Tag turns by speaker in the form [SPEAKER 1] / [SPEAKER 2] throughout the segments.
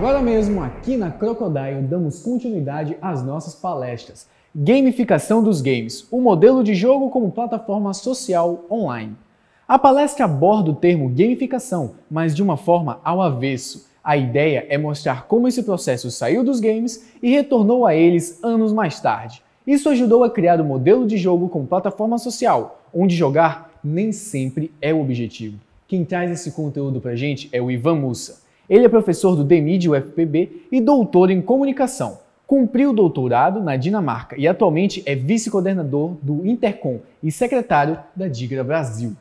[SPEAKER 1] Agora mesmo, aqui na Crocodile, damos continuidade às nossas palestras. Gamificação dos games, o modelo de jogo como plataforma social online. A palestra aborda o termo gamificação, mas de uma forma ao avesso. A ideia é mostrar como esse processo saiu dos games e retornou a eles anos mais tarde. Isso ajudou a criar o modelo de jogo como plataforma social, onde jogar nem sempre é o objetivo. Quem traz esse conteúdo pra gente é o Ivan Mussa. Ele é professor do DMID UFPB e doutor em comunicação. Cumpriu o doutorado na Dinamarca e atualmente é vice-coordenador do Intercom e secretário da Digra Brasil.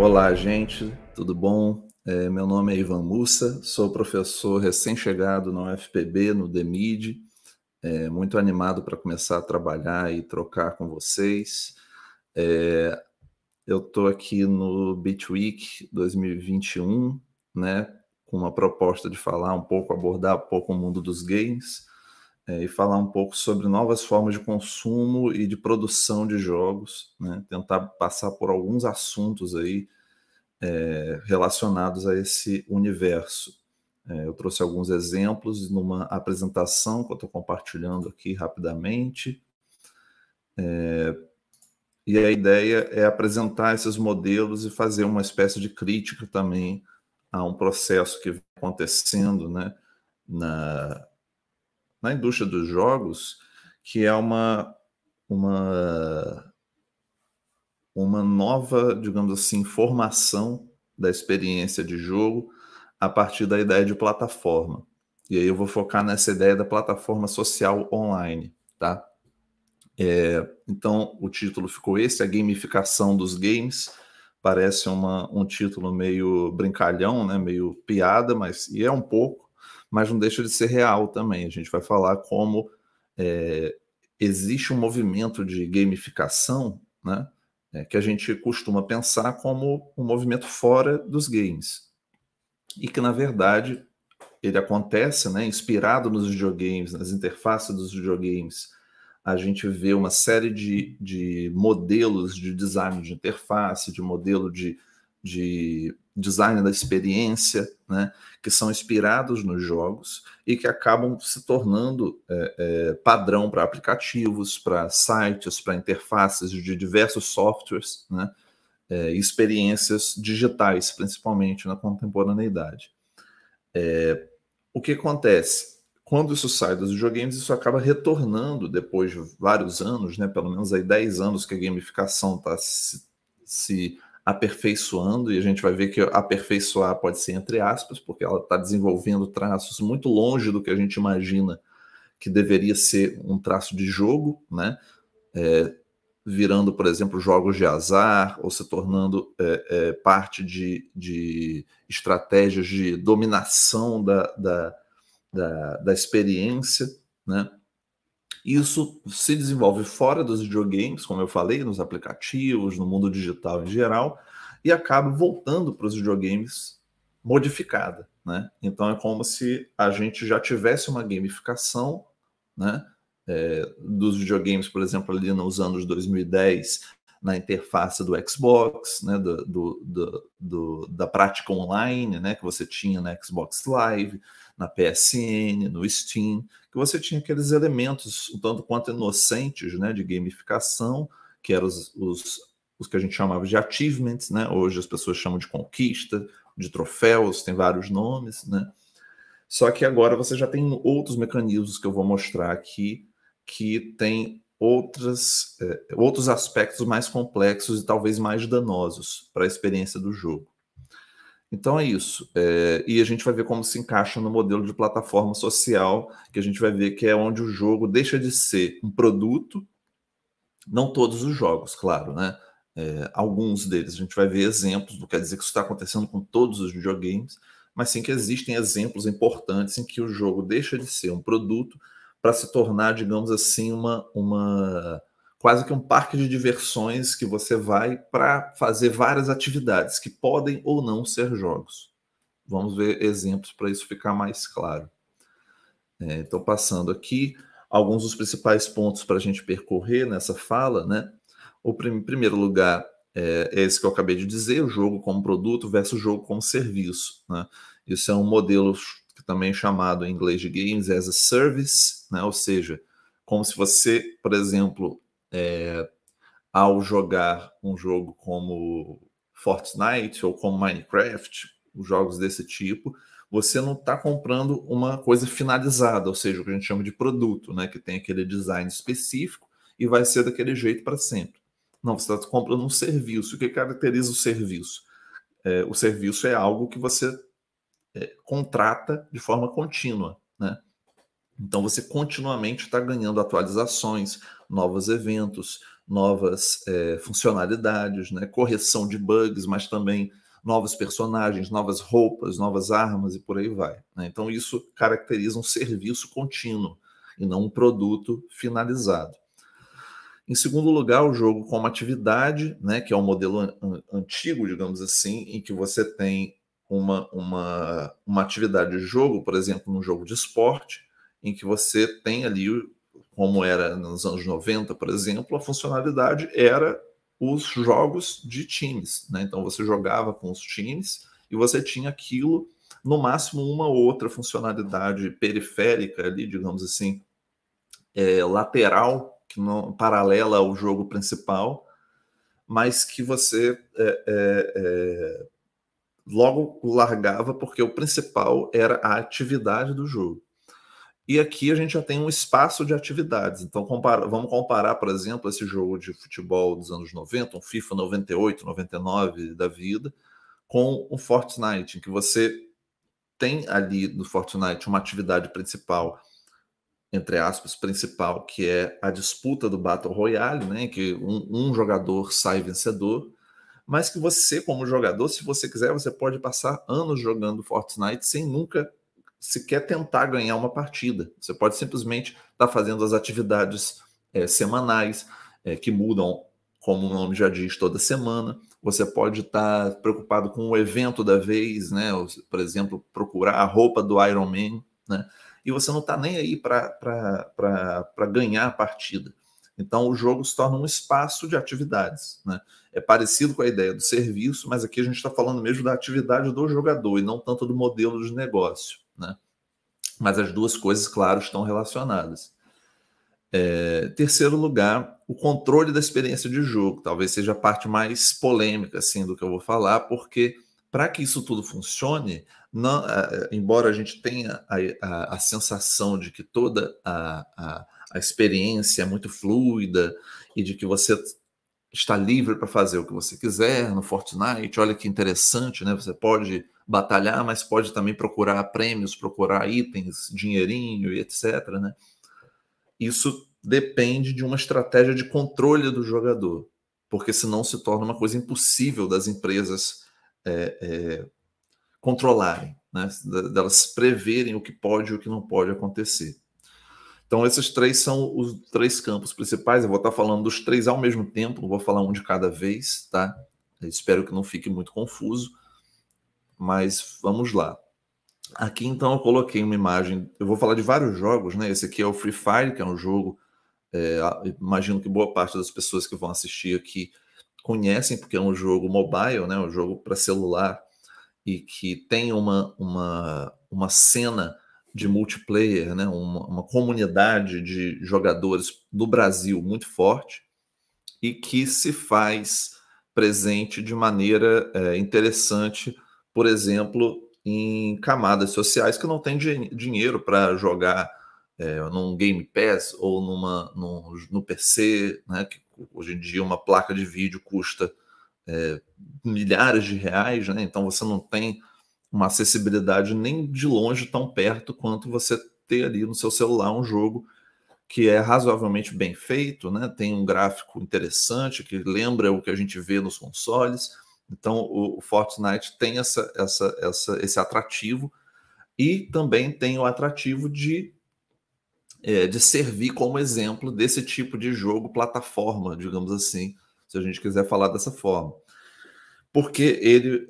[SPEAKER 2] Olá, gente, tudo bom? Meu nome é Ivan Mussa, sou professor recém-chegado na UFPB, no DMID, muito animado para começar a trabalhar e trocar com vocês. Eu estou aqui no Beat Week 2021, né, com uma proposta de falar um pouco, abordar um pouco o mundo dos games e falar um pouco sobre novas formas de consumo e de produção de jogos, né, tentar passar por alguns assuntos aí relacionados a esse universo. Eu trouxe alguns exemplos numa apresentação que eu estou compartilhando aqui rapidamente. E a ideia é apresentar esses modelos e fazer uma espécie de crítica também a um processo que vem acontecendo, né, na indústria dos jogos, que é uma nova, digamos assim, formação da experiência de jogo a partir da ideia de plataforma. E aí eu vou focar nessa ideia da plataforma social online, tá? Então, o título ficou esse, a gamificação dos games. Parece um título meio brincalhão, né? Meio piada, e é um pouco, mas não deixa de ser real também. A gente vai falar como existe um movimento de gamificação, né? Que a gente costuma pensar como um movimento fora dos games. E que, na verdade, ele acontece, né, inspirado nos videogames, nas interfaces dos videogames. A gente vê uma série de modelos de design de interface, de modelo de design da experiência, né, que são inspirados nos jogos e que acabam se tornando padrão para aplicativos, para sites, para interfaces de diversos softwares, né, experiências digitais, principalmente na contemporaneidade. O que acontece? Quando isso sai dos videogames, isso acaba retornando depois de vários anos, né, pelo menos aí 10 anos que a gamificação está se aperfeiçoando, e a gente vai ver que aperfeiçoar pode ser entre aspas, porque ela está desenvolvendo traços muito longe do que a gente imagina que deveria ser um traço de jogo, né? Virando, por exemplo, jogos de azar, ou se tornando parte de estratégias de dominação da experiência, né? Isso se desenvolve fora dos videogames, como eu falei, nos aplicativos, no mundo digital em geral, e acaba voltando para os videogames modificada, né? Então é como se a gente já tivesse uma gamificação, né, dos videogames, por exemplo, ali nos anos 2010, na interface do Xbox, né, da prática online, né, que você tinha na Xbox Live, na PSN, no Steam, que você tinha aqueles elementos um tanto quanto inocentes, né, de gamificação, que eram os que a gente chamava de achievements, né, hoje as pessoas chamam de conquista, de troféus, tem vários nomes, né. Só que agora você já tem outros mecanismos que eu vou mostrar aqui, que tem outros aspectos mais complexos e talvez mais danosos para a experiência do jogo. Então é isso. E a gente vai ver como se encaixa no modelo de plataforma social, que a gente vai ver que é onde o jogo deixa de ser um produto, não todos os jogos, claro, né? Alguns deles a gente vai ver exemplos, não quer dizer que isso está acontecendo com todos os videogames, mas sim que existem exemplos importantes em que o jogo deixa de ser um produto para se tornar, digamos assim, quase que um parque de diversões que você vai para fazer várias atividades que podem ou não ser jogos. Vamos ver exemplos para isso ficar mais claro. Então, passando aqui, alguns dos principais pontos para a gente percorrer nessa fala, né? O primeiro lugar é esse que eu acabei de dizer, o jogo como produto versus o jogo como serviço, né? Isso é um modelo que também é chamado em inglês de Games as a Service, né? Ou seja, como se você, por exemplo, ao jogar um jogo como Fortnite ou como Minecraft, os jogos desse tipo, você não está comprando uma coisa finalizada, ou seja, o que a gente chama de produto, né? Que tem aquele design específico e vai ser daquele jeito para sempre. Não, você está comprando um serviço. O que caracteriza o serviço? O serviço é algo que você contrata de forma contínua, né? Então você continuamente está ganhando atualizações, novos eventos, novas funcionalidades, né? Correção de bugs, mas também novos personagens, novas roupas, novas armas e por aí vai, né? Então isso caracteriza um serviço contínuo e não um produto finalizado. Em segundo lugar, o jogo como atividade, né, que é um modelo antigo, digamos assim, em que você tem uma atividade de jogo, por exemplo, num jogo de esporte, em que você tem ali, como era nos anos 90, por exemplo, a funcionalidade era os jogos de times, né? Então você jogava com os times e você tinha aquilo, no máximo uma ou outra funcionalidade periférica ali, digamos assim, lateral, que não paralela ao jogo principal, mas que você logo largava porque o principal era a atividade do jogo. E aqui a gente já tem um espaço de atividades. Então vamos comparar, por exemplo, esse jogo de futebol dos anos 90, um FIFA 98, 99 da vida, com o Fortnite, em que você tem ali no Fortnite uma atividade principal, entre aspas, principal, que é a disputa do Battle Royale, né, que um jogador sai vencedor, mas que você, como jogador, se você quiser, você pode passar anos jogando Fortnite sem nunca sequer tentar ganhar uma partida. Você pode simplesmente estar fazendo as atividades semanais, que mudam, como o nome já diz, toda semana. Você pode estar preocupado com o evento da vez, né? Por exemplo, procurar a roupa do Iron Man, né? E você não está nem aí para ganhar a partida. Então, o jogo se torna um espaço de atividades, né? É parecido com a ideia do serviço, mas aqui a gente está falando mesmo da atividade do jogador e não tanto do modelo de negócio, né? Mas as duas coisas, claro, estão relacionadas. Terceiro lugar, o controle da experiência de jogo. Talvez seja a parte mais polêmica assim, do que eu vou falar, porque para que isso tudo funcione, não, embora a gente tenha a sensação de que toda a experiência é muito fluida e de que você está livre para fazer o que você quiser no Fortnite, olha que interessante, né? Você pode batalhar, mas pode também procurar prêmios, procurar itens, dinheirinho e etc, né? Isso depende de uma estratégia de controle do jogador, porque senão se torna uma coisa impossível das empresas controlarem, né? Delas preverem o que pode e o que não pode acontecer. Então, esses três são os três campos principais. Eu vou estar falando dos três ao mesmo tempo, não vou falar um de cada vez, tá? Eu espero que não fique muito confuso, mas vamos lá. Aqui, então, eu coloquei uma imagem. Eu vou falar de vários jogos, né? Esse aqui é o Free Fire, que é um jogo. Imagino que boa parte das pessoas que vão assistir aqui conhecem, porque é um jogo mobile, né? Um jogo para celular e que tem uma cena de multiplayer, né? Uma comunidade de jogadores no Brasil muito forte e que se faz presente de maneira interessante, por exemplo, em camadas sociais que não têm dinheiro para jogar num Game Pass ou no PC, né? Que hoje em dia uma placa de vídeo custa milhares de reais, né? Então você não tem uma acessibilidade nem de longe tão perto quanto você ter ali no seu celular um jogo que é razoavelmente bem feito, né? Tem um gráfico interessante que lembra o que a gente vê nos consoles. Então o Fortnite tem esse atrativo e também tem o atrativo de servir como exemplo desse tipo de jogo plataforma, digamos assim, se a gente quiser falar dessa forma. Porque ele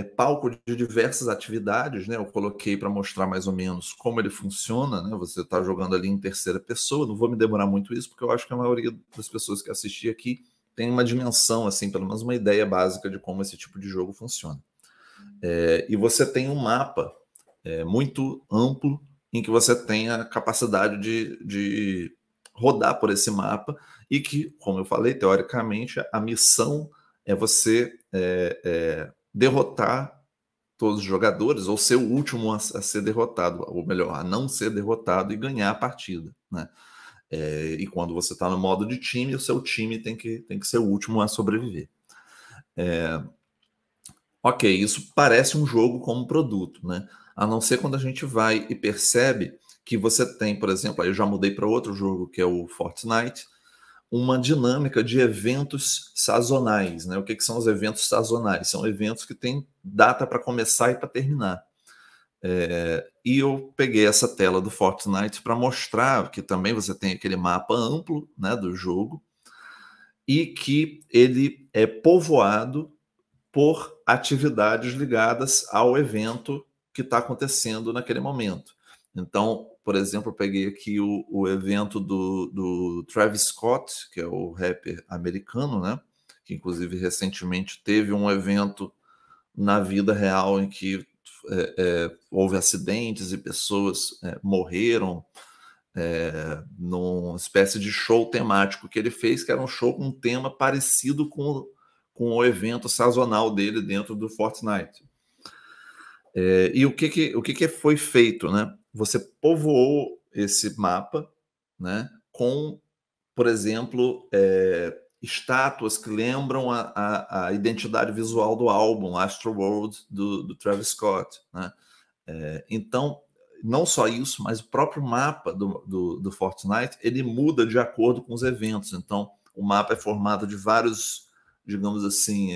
[SPEAKER 2] palco de diversas atividades, né? Eu coloquei para mostrar mais ou menos como ele funciona, né? Você está jogando ali em terceira pessoa, não vou me demorar muito isso, porque eu acho que a maioria das pessoas que assistir aqui tem uma dimensão, assim, pelo menos uma ideia básica de como esse tipo de jogo funciona. E você tem um mapa muito amplo em que você tem a capacidade de rodar por esse mapa e que, como eu falei, teoricamente, a missão é você derrotar todos os jogadores ou ser o último a ser derrotado, ou melhor, a não ser derrotado e ganhar a partida, né? E quando você está no modo de time, o seu time tem que ser o último a sobreviver. Ok, isso parece um jogo como produto, né? A não ser quando a gente vai e percebe que você tem, por exemplo, aí eu já mudei para outro jogo, que é o Fortnite, uma dinâmica de eventos sazonais, né? O que são os eventos sazonais? São eventos que têm data para começar e para terminar. E eu peguei essa tela do Fortnite para mostrar que também você tem aquele mapa amplo, né, do jogo e que ele é povoado por atividades ligadas ao evento que está acontecendo naquele momento. Então, por exemplo, eu peguei aqui o evento do Travis Scott, que é o rapper americano, né? Que inclusive recentemente teve um evento na vida real em que houve acidentes e pessoas morreram numa espécie de show temático que ele fez, que era um show com um tema parecido com o evento sazonal dele dentro do Fortnite. E o que foi feito, né? Você povoou esse mapa, né, com, por exemplo, estátuas que lembram a identidade visual do álbum Astroworld do Travis Scott, né? Então, não só isso, mas o próprio mapa do Fortnite, ele muda de acordo com os eventos. Então, o mapa é formado de vários, digamos assim,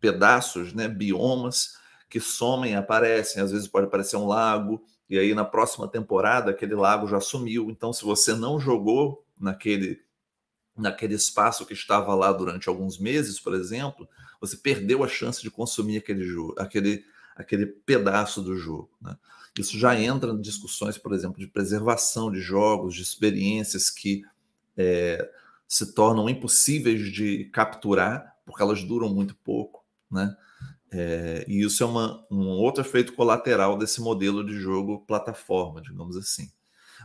[SPEAKER 2] pedaços, né, biomas, que somem e aparecem. Às vezes pode aparecer um lago, e aí na próxima temporada aquele lago já sumiu. Então, se você não jogou naquele espaço que estava lá durante alguns meses, por exemplo, você perdeu a chance de consumir aquele pedaço do jogo, né? Isso já entra em discussões, por exemplo, de preservação de jogos, de experiências que se tornam impossíveis de capturar, porque elas duram muito pouco, né? E isso é um outro efeito colateral desse modelo de jogo plataforma, digamos assim.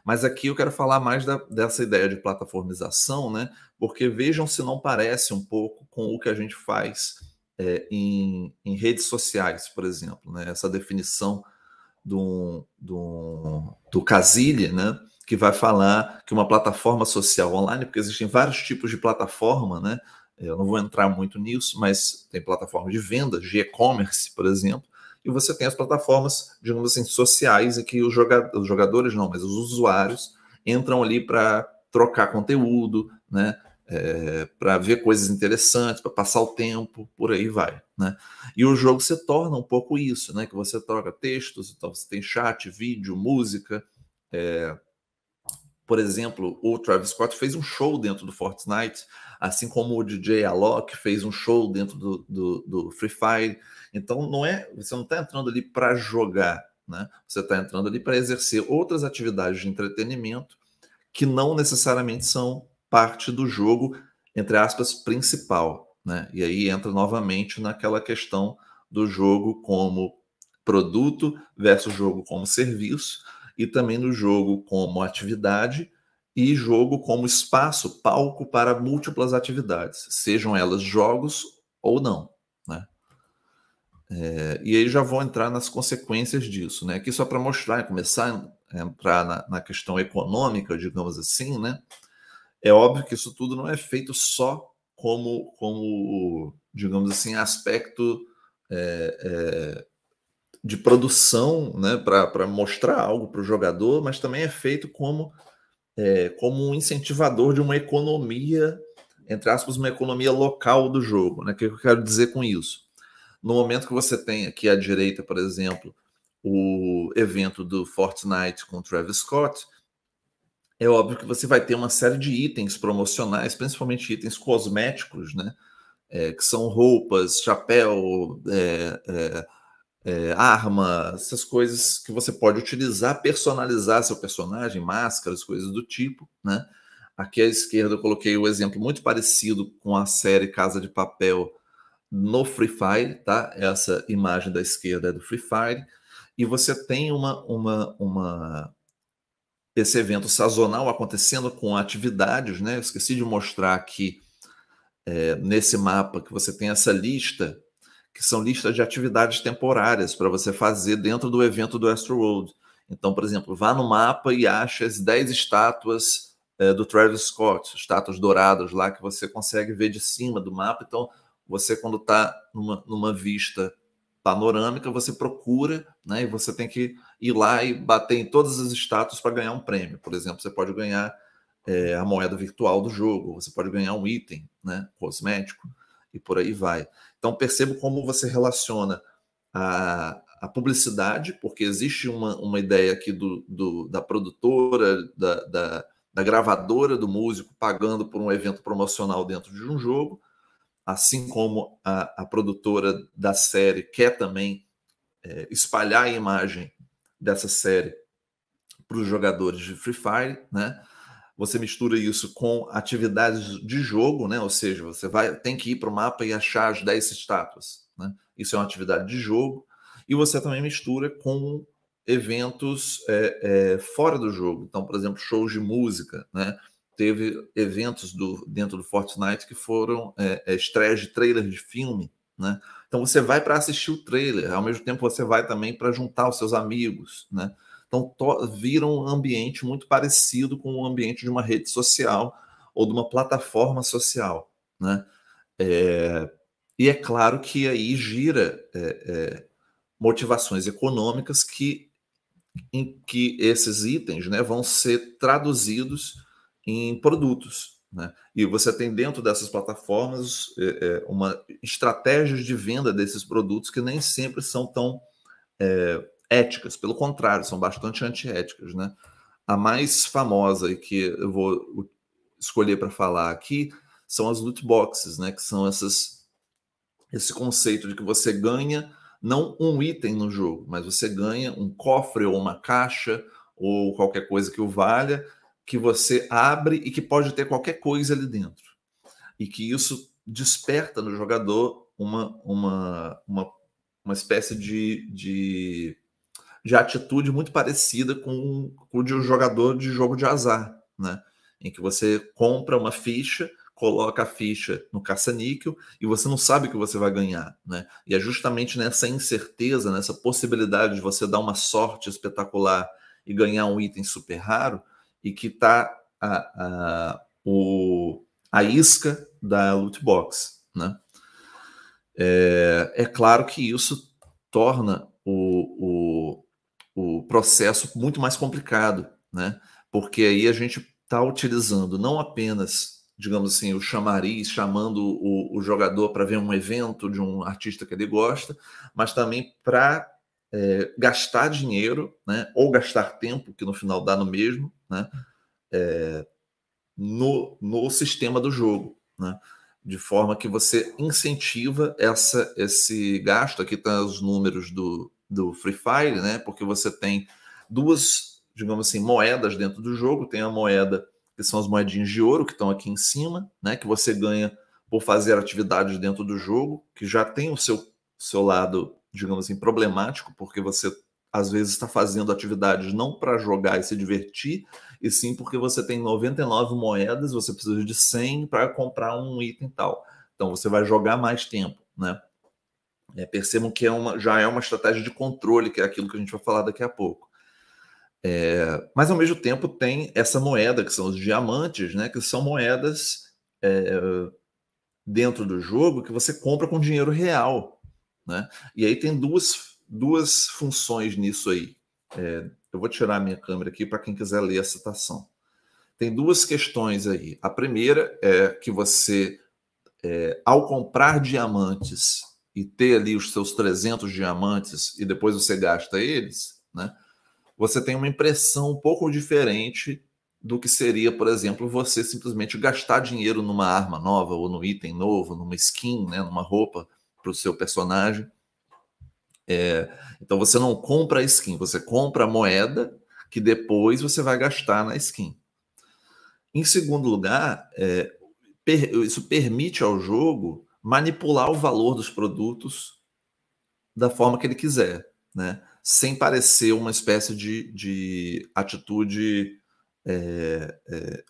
[SPEAKER 2] Mas aqui eu quero falar mais dessa ideia de plataformização, né? Porque vejam se não parece um pouco com o que a gente faz em redes sociais, por exemplo, né? Essa definição do Casilli, né? Que vai falar que uma plataforma social online, porque existem vários tipos de plataforma, né? Eu não vou entrar muito nisso, mas tem plataforma de venda, de e-commerce, por exemplo, e você tem as plataformas, digamos assim, sociais, em que os jogadores não, mas os usuários entram ali para trocar conteúdo, né? Para ver coisas interessantes, para passar o tempo, por aí vai, né? E o jogo se torna um pouco isso, né? Que você troca textos, então você tem chat, vídeo, música. Por exemplo, o Travis Scott fez um show dentro do Fortnite, assim como o DJ Alok fez um show dentro do Free Fire. Então, você não está entrando ali para jogar, né? Você está entrando ali para exercer outras atividades de entretenimento que não necessariamente são parte do jogo, entre aspas, principal, né? E aí entra novamente naquela questão do jogo como produto versus jogo como serviço, e também no jogo como atividade e jogo como espaço, palco para múltiplas atividades, sejam elas jogos ou não, né? E aí já vou entrar nas consequências disso, né? Aqui só para mostrar, começar a entrar na questão econômica, digamos assim, né? É óbvio que isso tudo não é feito só como digamos assim, aspecto de produção, né? Para mostrar algo para o jogador, mas também é feito como um incentivador de uma economia, entre aspas, uma economia local do jogo, né? O que eu quero dizer com isso? No momento que você tem aqui à direita, por exemplo, o evento do Fortnite com Travis Scott, é óbvio que você vai ter uma série de itens promocionais, principalmente itens cosméticos, né? que são roupas, chapéu, arma, essas coisas que você pode utilizar, personalizar seu personagem, máscaras, coisas do tipo, né? Aqui à esquerda eu coloquei o exemplo muito parecido com a série Casa de Papel no Free Fire, tá? Essa imagem da esquerda é do Free Fire, e você tem esse evento sazonal acontecendo com atividades, né? Eu esqueci de mostrar aqui nesse mapa que você tem essa lista, que são listas de atividades temporárias para você fazer dentro do evento do Astroworld. Então, por exemplo, vá no mapa e ache as 10 estátuas do Travis Scott, estátuas douradas lá que você consegue ver de cima do mapa. Então, você, quando está numa vista panorâmica, você procura, né, e você tem que ir lá e bater em todas as estátuas para ganhar um prêmio. Por exemplo, você pode ganhar a moeda virtual do jogo, você pode ganhar um item, né, cosmético, e por aí vai. Então, percebo como você relaciona a publicidade, porque existe uma ideia aqui da produtora, da gravadora do músico pagando por um evento promocional dentro de um jogo, assim como a produtora da série quer também espalhar a imagem dessa série para os jogadores de Free Fire, né? Você mistura isso com atividades de jogo, né? Ou seja, você tem que ir para o mapa e achar as 10 estátuas, né? Isso é uma atividade de jogo. E você também mistura com eventos fora do jogo. Então, por exemplo, shows de música, né? Teve eventos dentro do Fortnite que foram estreias de trailer de filme, né? Então você vai para assistir o trailer, ao mesmo tempo você vai também para juntar os seus amigos, né? Então vira um ambiente muito parecido com o ambiente de uma rede social ou de uma plataforma social, né? E é claro que aí gira motivações econômicas em que esses itens, né, vão ser traduzidos em produtos, né? E você tem dentro dessas plataformas uma estratégias de venda desses produtos que nem sempre são tão éticas, pelo contrário, são bastante antiéticas, né? A mais famosa e que eu vou escolher para falar aqui são as loot boxes, né? Que são esse conceito de que você ganha não um item no jogo, mas você ganha um cofre ou uma caixa ou qualquer coisa que o valha, que você abre e que pode ter qualquer coisa ali dentro. E que isso desperta no jogador uma espécie de atitude muito parecida com o de um jogador de jogo de azar, né? Em que você compra uma ficha, coloca a ficha no caça-níquel e você não sabe o que você vai ganhar, né? E é justamente nessa incerteza, nessa possibilidade de você dar uma sorte espetacular e ganhar um item super raro, e que está a isca da loot box, né? É claro que isso torna o processo muito mais complicado, né? Porque aí a gente está utilizando não apenas, digamos assim, o chamariz, chamando o jogador para ver um evento de um artista que ele gosta, mas também para gastar dinheiro, né? Ou gastar tempo, que no final dá no mesmo, né? No sistema do jogo, né? De forma que você incentiva esse gasto. Aqui estão os números do Free Fire, né? Porque você tem duas, digamos assim, moedas dentro do jogo. Tem a moeda, que são as moedinhas de ouro, que estão aqui em cima, né? Que você ganha por fazer atividades dentro do jogo, que já tem o seu lado, digamos assim, problemático, porque você às vezes está fazendo atividades não para jogar e se divertir, e sim porque você tem 99 moedas, você precisa de 100 para comprar um item tal. Então você vai jogar mais tempo, né? Percebam que já é uma estratégia de controle, que é aquilo que a gente vai falar daqui a pouco. Mas ao mesmo tempo tem essa moeda, que são os diamantes, né? Que são moedas dentro do jogo que você compra com dinheiro real, né? E aí tem duas funções nisso aí. Eu vou tirar a minha câmera aqui para quem quiser ler a citação. Tem duas questões aí. A primeira é que você, ao comprar diamantes e ter ali os seus 300 diamantes e depois você gasta eles, né? Você tem uma impressão um pouco diferente do que seria, por exemplo, você simplesmente gastar dinheiro numa arma nova, ou num item novo, numa skin, né, numa roupa para o seu personagem. Então você não compra a skin, você compra a moeda que depois você vai gastar na skin. Em segundo lugar, isso permite ao jogo manipular o valor dos produtos da forma que ele quiser, né? Sem parecer uma espécie de atitude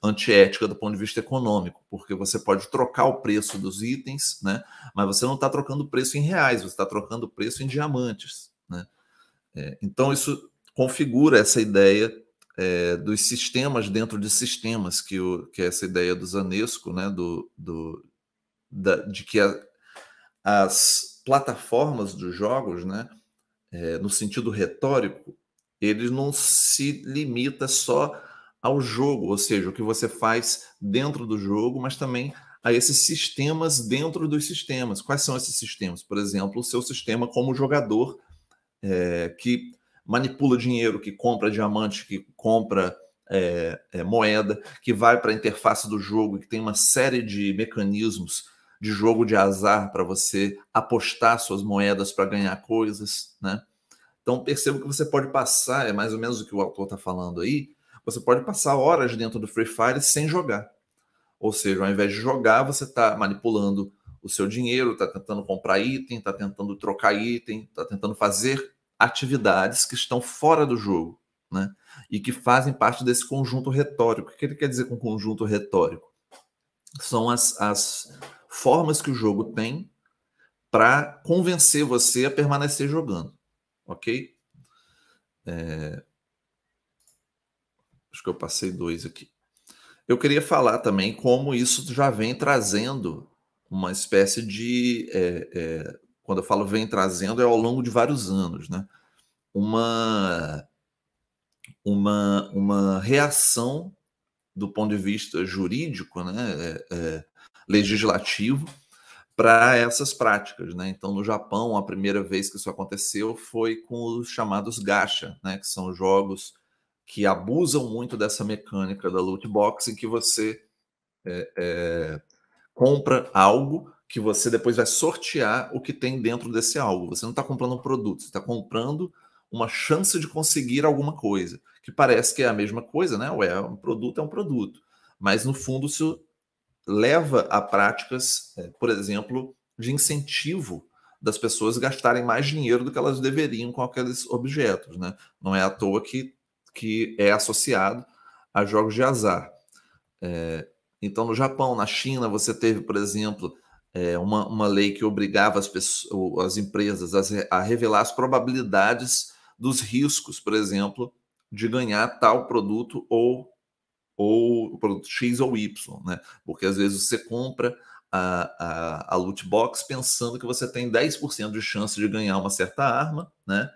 [SPEAKER 2] antiética do ponto de vista econômico, porque você pode trocar o preço dos itens, né? Mas você não está trocando o preço em reais, você está trocando o preço em diamantes, né? Então isso configura essa ideia dos sistemas dentro de sistemas, que é essa ideia do Zanesco, né? De que as plataformas dos jogos, né? No sentido retórico, ele não se limita só ao jogo, ou seja, o que você faz dentro do jogo, mas também a esses sistemas dentro dos sistemas. Quais são esses sistemas? Por exemplo, o seu sistema como jogador, que manipula dinheiro, que compra diamante, que compra moeda, que vai para a interface do jogo, que tem uma série de mecanismos de jogo de azar para você apostar suas moedas para ganhar coisas, né? Então perceba que você pode passar, é mais ou menos o que o autor está falando aí, você pode passar horas dentro do Free Fire sem jogar. Ou seja, ao invés de jogar, você está manipulando o seu dinheiro, está tentando comprar item, está tentando trocar item, está tentando fazer atividades que estão fora do jogo, né? E que fazem parte desse conjunto retórico. O que ele quer dizer com conjunto retórico? São as formas que o jogo tem para convencer você a permanecer jogando, ok? Acho que eu passei 2 aqui. Eu queria falar também como isso já vem trazendo uma espécie de... quando eu falo vem trazendo, é ao longo de vários anos, né? Uma reação do ponto de vista jurídico, né? Legislativo, para essas práticas, né? Então, no Japão, a primeira vez que isso aconteceu foi com os chamados gacha, né? Que são jogos que abusam muito dessa mecânica da loot box, em que você compra algo que você depois vai sortear o que tem dentro desse algo. Você não está comprando um produto, você está comprando uma chance de conseguir alguma coisa, que parece que é a mesma coisa, né? Ué, um produto é um produto. Mas, no fundo, isso leva a práticas, por exemplo, de incentivo das pessoas gastarem mais dinheiro do que elas deveriam com aqueles objetos, né? Não é à toa que é associado a jogos de azar. Então, no Japão, na China, você teve, por exemplo, uma lei que obrigava as empresas a revelar as probabilidades dos riscos, por exemplo, de ganhar tal produto ou produto X ou Y, né? Porque às vezes você compra a loot box pensando que você tem 10% de chance de ganhar uma certa arma, né?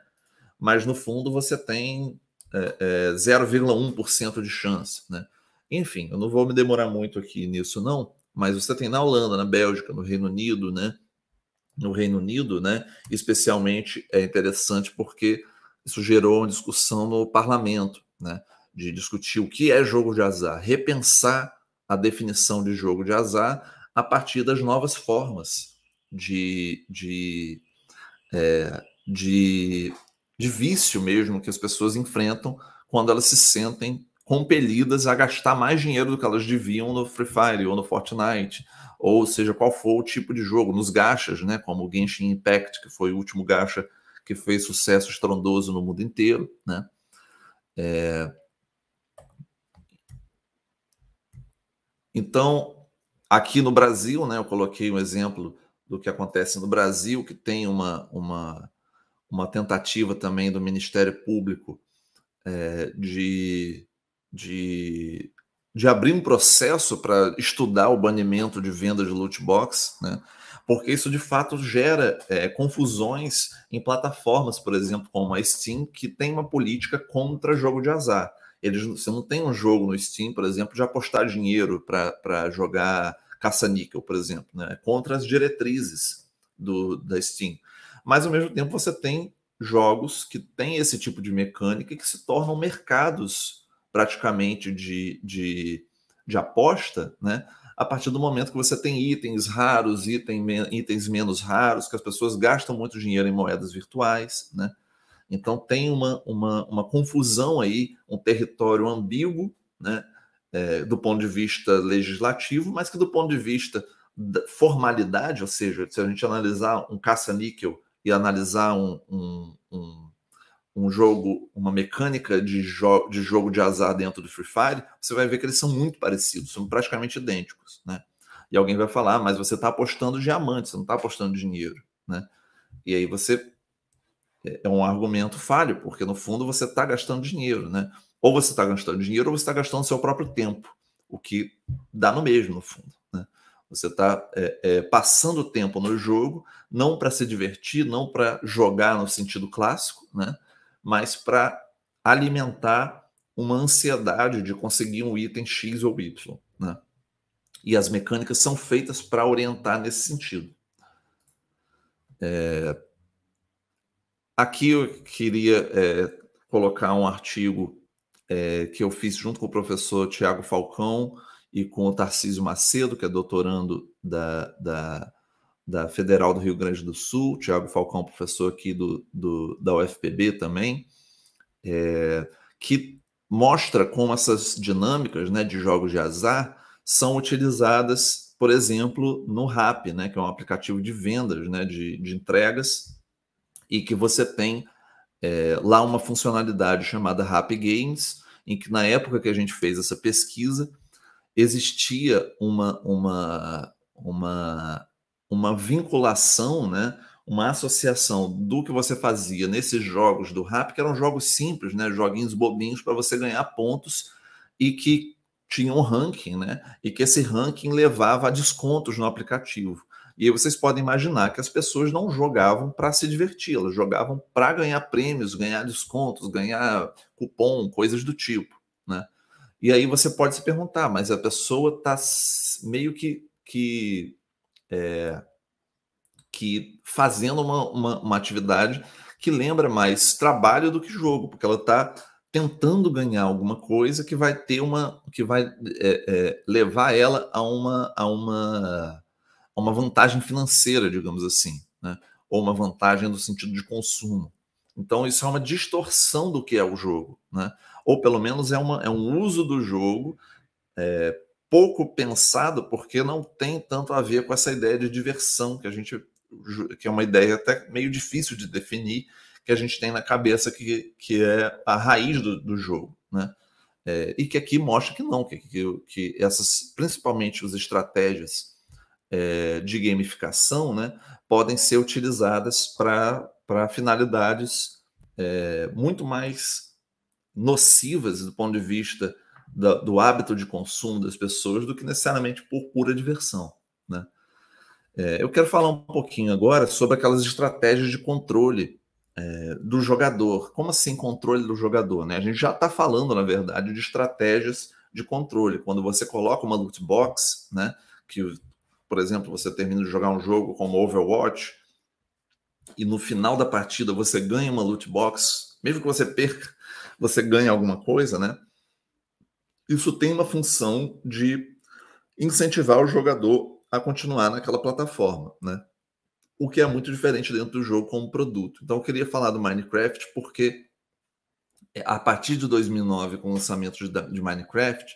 [SPEAKER 2] Mas no fundo você tem 0,1% de chance, né? Enfim, eu não vou me demorar muito aqui nisso, não, mas você tem na Holanda, na Bélgica, no Reino Unido, né? No Reino Unido, né? Especialmente é interessante porque isso gerou uma discussão no parlamento, né? De discutir o que é jogo de azar, repensar a definição de jogo de azar a partir das novas formas de vício mesmo que as pessoas enfrentam quando elas se sentem compelidas a gastar mais dinheiro do que elas deviam no Free Fire ou no Fortnite, ou seja qual for o tipo de jogo, nos gachas, né, como o Genshin Impact, que foi o último gacha que fez sucesso estrondoso no mundo inteiro, né? Então, aqui no Brasil, né, eu coloquei um exemplo do que acontece no Brasil, que tem uma tentativa também do Ministério Público de abrir um processo para estudar o banimento de venda de loot box, né? Porque isso de fato gera confusões em plataformas, por exemplo, como a Steam, que tem uma política contra jogo de azar. Você não tem um jogo no Steam, por exemplo, de apostar dinheiro para jogar caça-níquel, por exemplo, né? Contra as diretrizes da Steam. Mas, ao mesmo tempo, você tem jogos que têm esse tipo de mecânica e que se tornam mercados praticamente de aposta, né? A partir do momento que você tem itens raros, itens menos raros, que as pessoas gastam muito dinheiro em moedas virtuais, né? Então tem uma confusão aí, um território ambíguo, né? Do ponto de vista legislativo, mas que do ponto de vista da formalidade, ou seja, se a gente analisar um caça-níquel e analisar um jogo, uma mecânica de jogo de azar dentro do Free Fire, você vai ver que eles são muito parecidos, são praticamente idênticos, né? E alguém vai falar, mas você está apostando diamante, você não está apostando dinheiro, né? E aí você é um argumento falho, porque no fundo você está gastando dinheiro, né? Ou você está gastando dinheiro ou você está gastando seu próprio tempo, o que dá no mesmo, no fundo, né? Você está passando tempo no jogo, não para se divertir, não para jogar no sentido clássico, né? Mas para alimentar uma ansiedade de conseguir um item X ou Y, né? E as mecânicas são feitas para orientar nesse sentido. Aqui eu queria colocar um artigo que eu fiz junto com o professor Tiago Falcão e com o Tarcísio Macedo, que é doutorando da Federal do Rio Grande do Sul. Tiago Falcão, professor aqui da UFPB também, que mostra como essas dinâmicas, né, de jogos de azar são utilizadas, por exemplo, no Rappi, né, que é um aplicativo de vendas, né, de entregas, e que você tem lá uma funcionalidade chamada Rappi Games, em que na época que a gente fez essa pesquisa, existia uma vinculação, né, uma associação do que você fazia nesses jogos do Rappi, que eram jogos simples, né, joguinhos bobinhos para você ganhar pontos e que tinham um ranking, né, e que esse ranking levava a descontos no aplicativo. E aí vocês podem imaginar que as pessoas não jogavam para se divertir, elas jogavam para ganhar prêmios, ganhar descontos, ganhar cupom, coisas do tipo, né? E aí você pode se perguntar, mas a pessoa está meio que fazendo uma atividade que lembra mais trabalho do que jogo, porque ela está tentando ganhar alguma coisa que vai ter que vai levar ela a uma vantagem financeira, digamos assim, né? Ou uma vantagem no sentido de consumo. Então isso é uma distorção do que é o jogo, né? Ou pelo menos é um uso do jogo pouco pensado, porque não tem tanto a ver com essa ideia de diversão que é uma ideia até meio difícil de definir, que a gente tem na cabeça que é a raiz do jogo, né? E que aqui mostra que não, que essas, principalmente as estratégias de gamificação, né, podem ser utilizadas para finalidades muito mais nocivas do ponto de vista do hábito de consumo das pessoas do que necessariamente por pura diversão, né? Eu quero falar um pouquinho agora sobre aquelas estratégias de controle do jogador. Como assim controle do jogador, né? A gente já está falando, na verdade, de estratégias de controle. Quando você coloca uma loot box, né, que, por exemplo, você termina de jogar um jogo como Overwatch e no final da partida você ganha uma loot box, mesmo que você perca, você ganha alguma coisa, né? Isso tem uma função de incentivar o jogador a continuar naquela plataforma, né? O que é muito diferente dentro do jogo como produto. Então eu queria falar do Minecraft porque a partir de 2009, com o lançamento de Minecraft,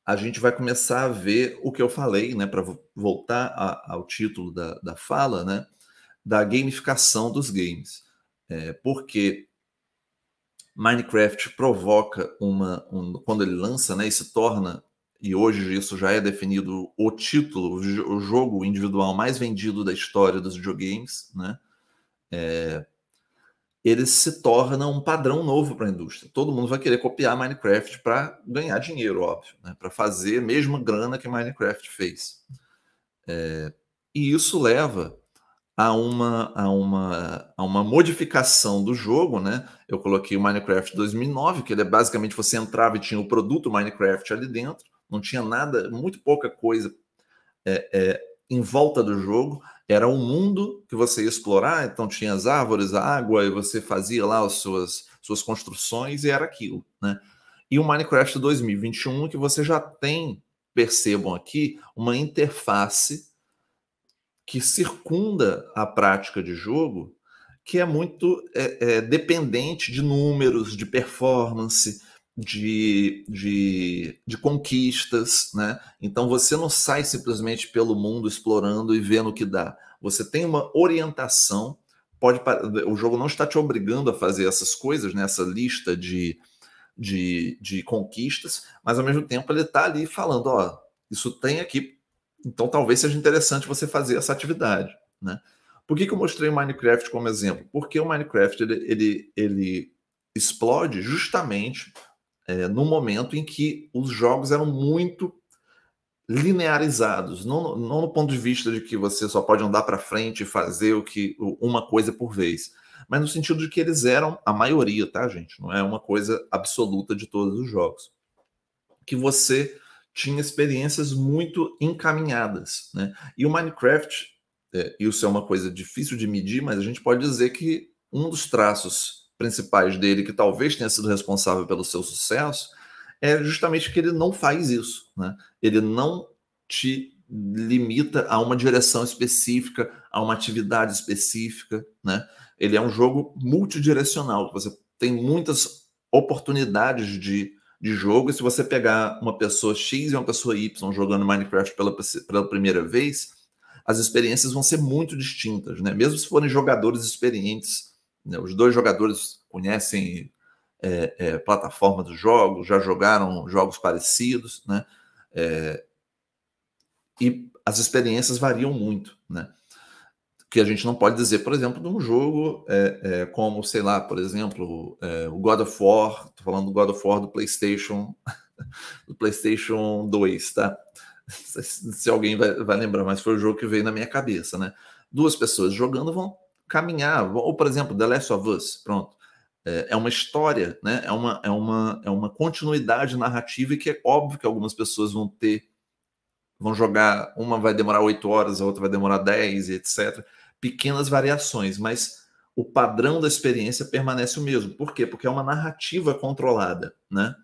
[SPEAKER 2] a gente vai começar a ver o que eu falei, né, para voltar ao título da fala, né, da gamificação dos games. Porque Minecraft provoca quando ele lança, né, e se torna, e hoje isso já é definido o título, o jogo individual mais vendido da história dos videogames, né, ele se torna um padrão novo para a indústria. Todo mundo vai querer copiar Minecraft para ganhar dinheiro, óbvio, né, para fazer a mesma grana que Minecraft fez. E isso leva a uma modificação do jogo, né? Eu coloquei o Minecraft 2009, que ele basicamente você entrava e tinha o produto Minecraft ali dentro, não tinha nada, muito pouca coisa em volta do jogo, era um mundo que você ia explorar, então tinha as árvores, a água, e você fazia lá as suas construções e era aquilo, né? e o Minecraft 2021, que você já tem, percebam aqui, uma interface que circunda a prática de jogo, que é muito dependente de números, de performance, de conquistas, né? Então você não sai simplesmente pelo mundo explorando e vendo o que dá. Você tem uma orientação, o jogo não está te obrigando a fazer essas coisas, né? Essa lista de conquistas, mas ao mesmo tempo ele está ali falando, ó, isso tem aqui, então talvez seja interessante você fazer essa atividade, né? Por que eu mostrei o Minecraft como exemplo? Porque o Minecraft ele explode justamente no momento em que os jogos eram muito linearizados, não no ponto de vista de que você só pode andar para frente e fazer uma coisa por vez, mas no sentido de que eles eram a maioria, tá, gente? Não é uma coisa absoluta de todos os jogos. Que você tinha experiências muito encaminhadas, né? E o Minecraft, isso é uma coisa difícil de medir, mas a gente pode dizer que um dos traços principais dele, que talvez tenha sido responsável pelo seu sucesso, é justamente que ele não faz isso, né? Ele não te limita a uma direção específica, a uma atividade específica, né? Ele é um jogo multidirecional, você tem muitas oportunidades de jogo, e se você pegar uma pessoa X e uma pessoa Y jogando Minecraft pela primeira vez, as experiências vão ser muito distintas, né? Mesmo se forem jogadores experientes, né? Os dois jogadores conhecem plataforma dos jogos, já jogaram jogos parecidos, né? E as experiências variam muito, né? Que a gente não pode dizer, por exemplo, de um jogo como, sei lá, por exemplo, o God of War, tô falando do God of War do PlayStation 2, tá? Se alguém vai lembrar, mas foi o jogo que veio na minha cabeça, né? Duas pessoas jogando vão caminhar, ou por exemplo, The Last of Us, pronto. É uma história, né? É uma continuidade narrativa e que é óbvio que algumas pessoas vão jogar, uma vai demorar 8 horas, a outra vai demorar 10, etc. Pequenas variações, mas o padrão da experiência permanece o mesmo. Por quê? Porque é uma narrativa controlada, né?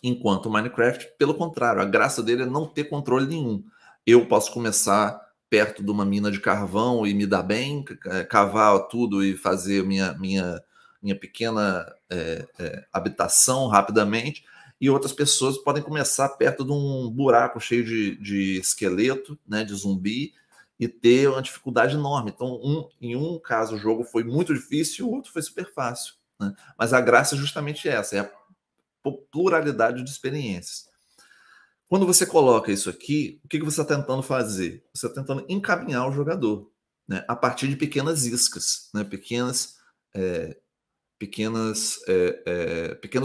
[SPEAKER 2] Enquanto o Minecraft, pelo contrário, a graça dele é não ter controle nenhum. Eu posso começar perto de uma mina de carvão e me dar bem, cavar tudo e fazer minha pequena habitação rapidamente, e outras pessoas podem começar perto de um buraco cheio de esqueleto, né, de zumbi, e ter uma dificuldade enorme. Então, em um caso o jogo foi muito difícil, e o outro foi super fácil, né? Mas a graça é justamente essa, é a pluralidade de experiências. Quando você coloca isso aqui, o que você está tentando fazer? Você está tentando encaminhar o jogador, né, a partir de pequenas iscas, né, pequenos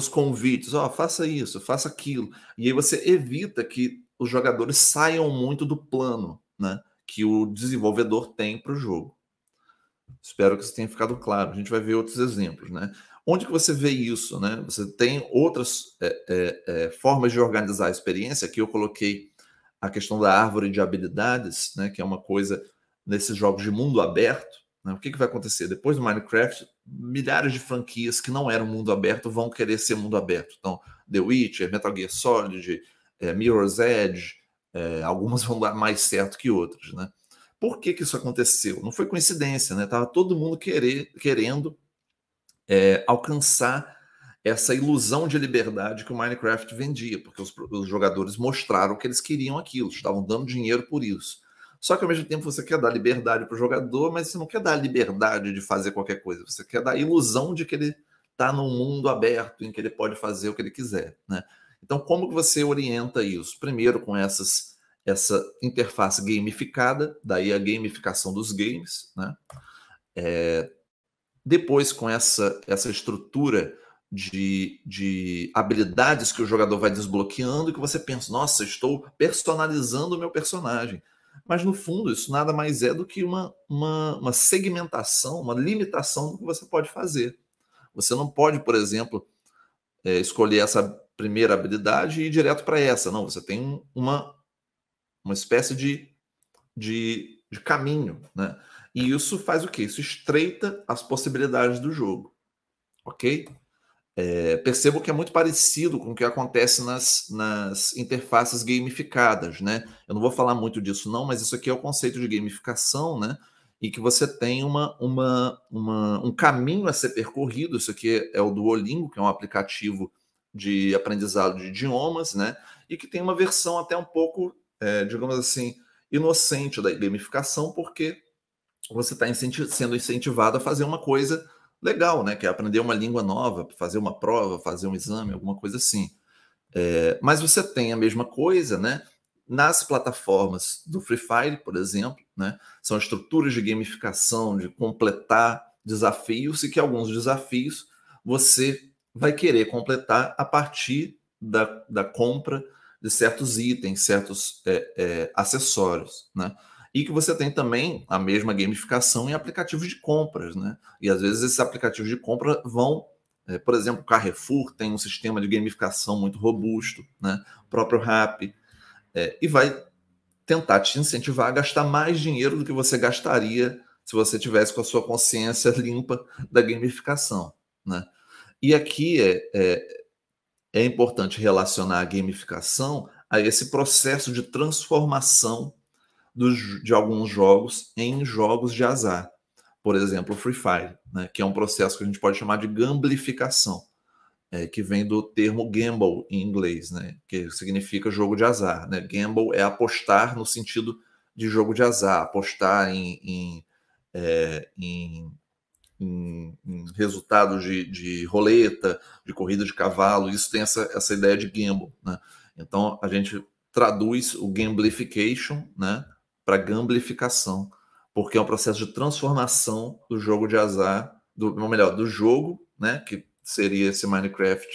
[SPEAKER 2] convites. Oh, faça isso, faça aquilo. E aí você evita que os jogadores saiam muito do plano, né, que o desenvolvedor tem para o jogo. Espero que isso tenha ficado claro. A gente vai ver outros exemplos, né? Onde que você vê isso, né? Você tem outras formas de organizar a experiência. Aqui eu coloquei a questão da árvore de habilidades, né? Que é uma coisa nesses jogos de mundo aberto. Né? O que vai acontecer? Depois do Minecraft, milhares de franquias que não eram mundo aberto vão querer ser mundo aberto. Então, The Witcher, Metal Gear Solid, Mirror's Edge, algumas vão dar mais certo que outras, né? Por que isso aconteceu? Não foi coincidência, né? Tava todo mundo querendo alcançar essa ilusão de liberdade que o Minecraft vendia, porque os jogadores mostraram que eles queriam aquilo, estavam dando dinheiro por isso. Só que ao mesmo tempo você quer dar liberdade para o jogador, mas você não quer dar liberdade de fazer qualquer coisa, você quer dar a ilusão de que ele está num mundo aberto em que ele pode fazer o que ele quiser, né? Então, como que você orienta isso? Primeiro com essa interface gamificada, daí a gamificação dos games, né? Depois com essa estrutura de habilidades que o jogador vai desbloqueando e que você pensa, nossa, estou personalizando o meu personagem. Mas no fundo isso nada mais é do que uma segmentação, uma limitação do que você pode fazer. Você não pode, por exemplo, escolher essa primeira habilidade e ir direto para essa. Não, você tem uma espécie de caminho, né? E isso faz o quê? Isso estreita as possibilidades do jogo, ok? percebo que é muito parecido com o que acontece nas interfaces gamificadas, né? Eu não vou falar muito disso não, mas isso aqui é o conceito de gamificação, né? E que você tem um caminho a ser percorrido. Isso aqui é o Duolingo, que é um aplicativo de aprendizado de idiomas, né? E que tem uma versão até um pouco, digamos assim, inocente da gamificação, porque você está sendo incentivado a fazer uma coisa legal, né? Que é aprender uma língua nova, fazer uma prova, fazer um exame, alguma coisa assim. Mas você tem a mesma coisa, né? Nas plataformas do Free Fire, por exemplo, né? São estruturas de gamificação, de completar desafios, e que alguns desafios você vai querer completar a partir da compra de certos itens, certos acessórios, né? E que você tem também a mesma gamificação em aplicativos de compras, né? E às vezes esses aplicativos de compra vão, por exemplo, o Carrefour tem um sistema de gamificação muito robusto, né? O próprio Rappi, e vai tentar te incentivar a gastar mais dinheiro do que você gastaria se você tivesse com a sua consciência limpa da gamificação, né? E aqui é importante relacionar a gamificação a esse processo de transformação de alguns jogos em jogos de azar. Por exemplo, o Free Fire, né, que é um processo que a gente pode chamar de gamblificação, que vem do termo gamble em inglês, né, que significa jogo de azar. Né? Gamble é apostar no sentido de jogo de azar, apostar em resultados de roleta, de corrida de cavalo. Isso tem essa ideia de gamble. Né? Então, a gente traduz o gamblification, né, para gamblificação, porque é um processo de transformação do jogo de azar, ou melhor, do jogo, né, que seria esse Minecraft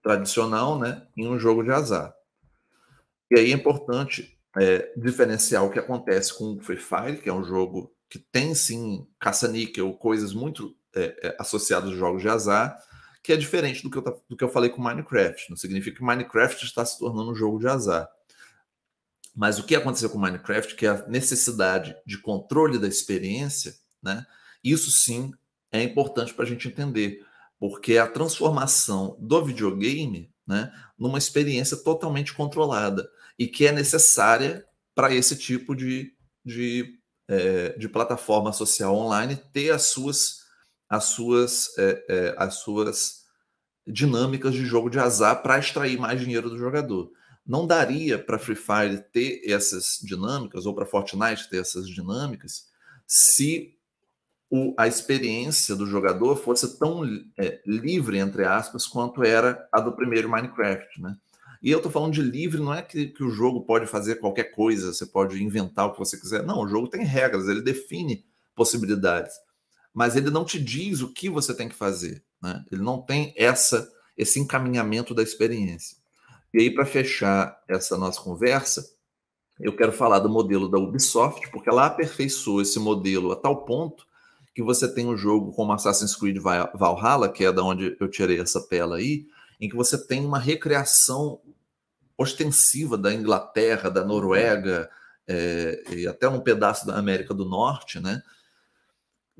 [SPEAKER 2] tradicional, né, em um jogo de azar. E aí é importante diferenciar o que acontece com o Free Fire, que é um jogo que tem sim caça-níquel, coisas muito associadas aos jogos de azar, que é diferente do que eu falei com Minecraft. Não significa que Minecraft está se tornando um jogo de azar. Mas o que aconteceu com Minecraft, que é a necessidade de controle da experiência, né? Isso sim é importante para a gente entender, porque é a transformação do videogame, né, numa experiência totalmente controlada e que é necessária para esse tipo de plataforma social online ter as suas dinâmicas de jogo de azar para extrair mais dinheiro do jogador. Não daria para Free Fire ter essas dinâmicas, ou para Fortnite ter essas dinâmicas, se a experiência do jogador fosse tão livre, entre aspas, quanto era a do primeiro Minecraft. Né? E eu estou falando de livre, não é que o jogo pode fazer qualquer coisa, você pode inventar o que você quiser. Não, o jogo tem regras, ele define possibilidades. Mas ele não te diz o que você tem que fazer. Né? Ele não tem esse encaminhamento da experiência. E aí, para fechar essa nossa conversa, eu quero falar do modelo da Ubisoft, porque ela aperfeiçoou esse modelo a tal ponto que você tem um jogo como Assassin's Creed Valhalla, que é da onde eu tirei essa tela aí, em que você tem uma recriação ostensiva da Inglaterra, da Noruega, e até um pedaço da América do Norte, né?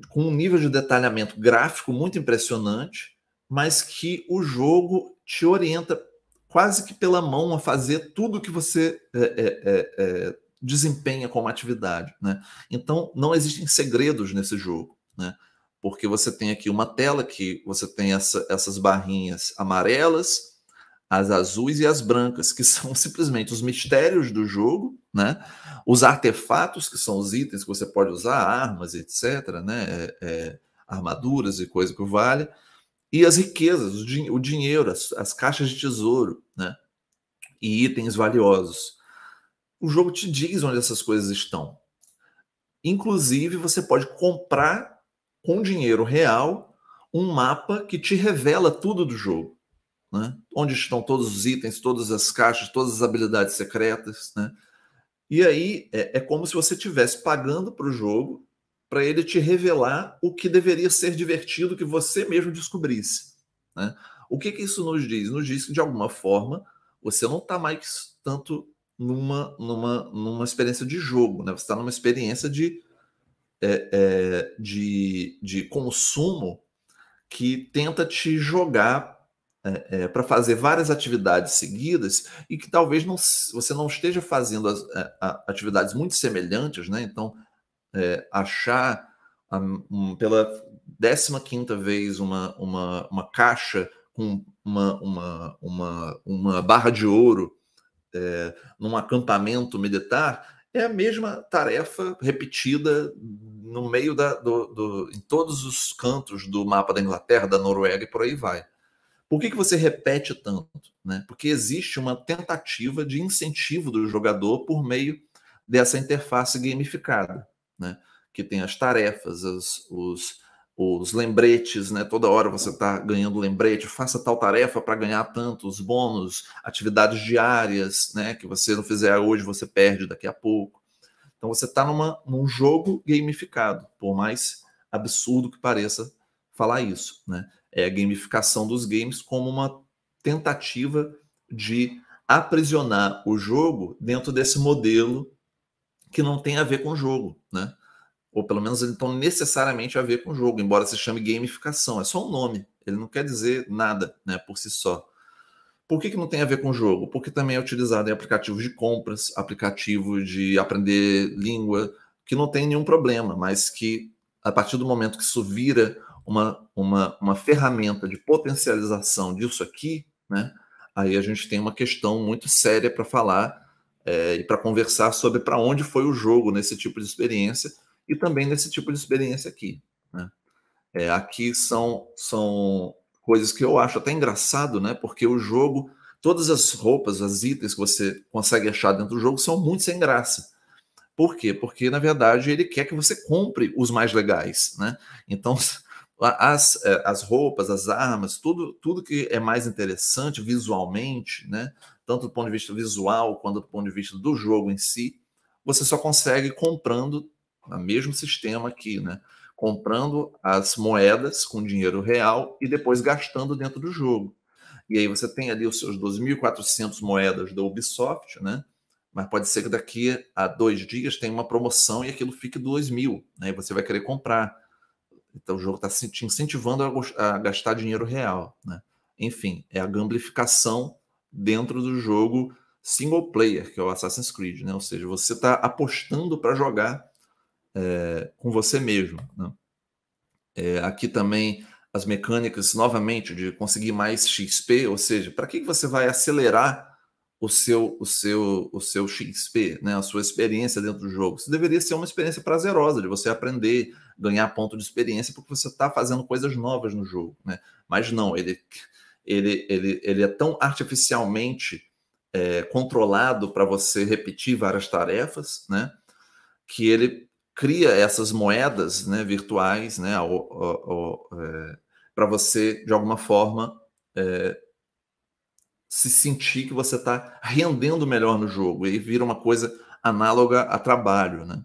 [SPEAKER 2] Com um nível de detalhamento gráfico muito impressionante, mas que o jogo te orienta quase que pela mão a fazer tudo que você desempenha como atividade. Né? Então, não existem segredos nesse jogo, né? Porque você tem aqui uma tela que você tem essas barrinhas amarelas, as azuis e as brancas, que são simplesmente os mistérios do jogo, né? Os artefatos, que são os itens que você pode usar, armas, etc., né? Armaduras e coisa que vale, e as riquezas, o dinheiro, as caixas de tesouro, né? E itens valiosos. O jogo te diz onde essas coisas estão. Inclusive, você pode comprar com dinheiro real um mapa que te revela tudo do jogo. Né? Onde estão todos os itens, todas as caixas, todas as habilidades secretas. Né? E aí é como se você estivesse pagando para o jogo para ele te revelar o que deveria ser divertido que você mesmo descobrisse. Né? O que isso nos diz? Nos diz que, de alguma forma, você não está mais tanto numa experiência de jogo, né? Você está numa experiência de consumo que tenta te jogar para fazer várias atividades seguidas e que talvez você não esteja fazendo atividades muito semelhantes, né? Então, achar pela 15ª vez uma caixa com uma barra de ouro num acampamento militar é a mesma tarefa repetida no meio em todos os cantos do mapa da Inglaterra, da Noruega e por aí vai. Por que você repete tanto? Né? Porque existe uma tentativa de incentivo do jogador por meio dessa interface gamificada, né? Que tem as tarefas, os lembretes, né? Toda hora você está ganhando lembrete, faça tal tarefa para ganhar tanto, os bônus, atividades diárias, né? Que você não fizer hoje, você perde daqui a pouco. Então você está num jogo gamificado, por mais absurdo que pareça falar isso, né? É a gamificação dos games como uma tentativa de aprisionar o jogo dentro desse modelo que não tem a ver com o jogo, né? Ou pelo menos ele não necessariamente a ver com o jogo, embora se chame gamificação. É só um nome, ele não quer dizer nada, né, por si só. Por que não tem a ver com o jogo? Porque também é utilizado em aplicativos de compras, aplicativo de aprender língua, que não tem nenhum problema, mas que a partir do momento que isso vira uma ferramenta de potencialização disso aqui, né, aí a gente tem uma questão muito séria para falar e para conversar sobre para onde foi o jogo nesse tipo de experiência e também nesse tipo de experiência aqui, né? Aqui são coisas que eu acho até engraçado, né? Porque o jogo, todas as roupas, as itens que você consegue achar dentro do jogo são muito sem graça. Por quê? Porque, na verdade, ele quer que você compre os mais legais, né? Então, as roupas, as armas, tudo que é mais interessante visualmente, né? Tanto do ponto de vista visual quanto do ponto de vista do jogo em si, você só consegue comprando o mesmo sistema aqui, né? Comprando as moedas com dinheiro real e depois gastando dentro do jogo. E aí você tem ali os seus 2.400 moedas da Ubisoft, né? Mas pode ser que daqui a 2 dias tenha uma promoção e aquilo fique 2.000, né? E você vai querer comprar. Então o jogo está te incentivando a gastar dinheiro real, né? Enfim, é a gamblificação dentro do jogo single player, que é o Assassin's Creed, né? Ou seja, você está apostando para jogar com você mesmo, né? Aqui também as mecânicas, novamente, de conseguir mais XP, ou seja, para que você vai acelerar o seu XP, né? A sua experiência dentro do jogo? Isso deveria ser uma experiência prazerosa, de você aprender, ganhar ponto de experiência, porque você está fazendo coisas novas no jogo, né? Mas não, ele é tão artificialmente controlado para você repetir várias tarefas, né? Que ele cria essas moedas, né, virtuais, né, para você, de alguma forma, se sentir que você está rendendo melhor no jogo. E aí vira uma coisa análoga a trabalho, né?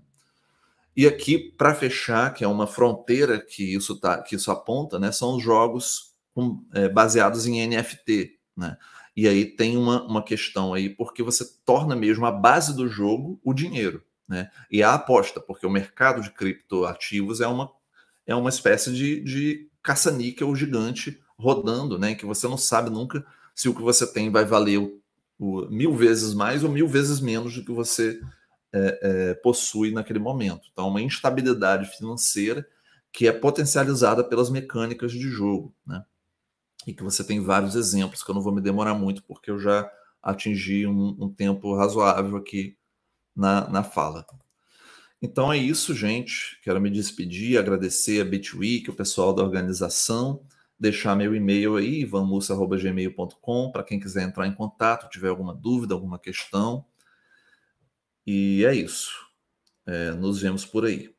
[SPEAKER 2] E aqui, para fechar, que é uma fronteira que isso aponta, né, são os jogos baseados em NFT, né? E aí tem uma questão aí, porque você torna mesmo a base do jogo o dinheiro, né? E a aposta, porque o mercado de criptoativos é uma espécie de caça-níquel gigante rodando, né? Que você não sabe nunca se o que você tem vai valer 1.000 vezes mais ou 1.000 vezes menos do que você possui naquele momento. Então, uma instabilidade financeira que é potencializada pelas mecânicas de jogo, né? E que você tem vários exemplos, que eu não vou me demorar muito, porque eu já atingi um tempo razoável aqui na fala. Então é isso, gente. Quero me despedir, agradecer a Bitweek, o pessoal da organização, deixar meu e-mail aí, ivanmussa@gmail.com, para quem quiser entrar em contato, tiver alguma dúvida, alguma questão. E é isso. Nos vemos por aí.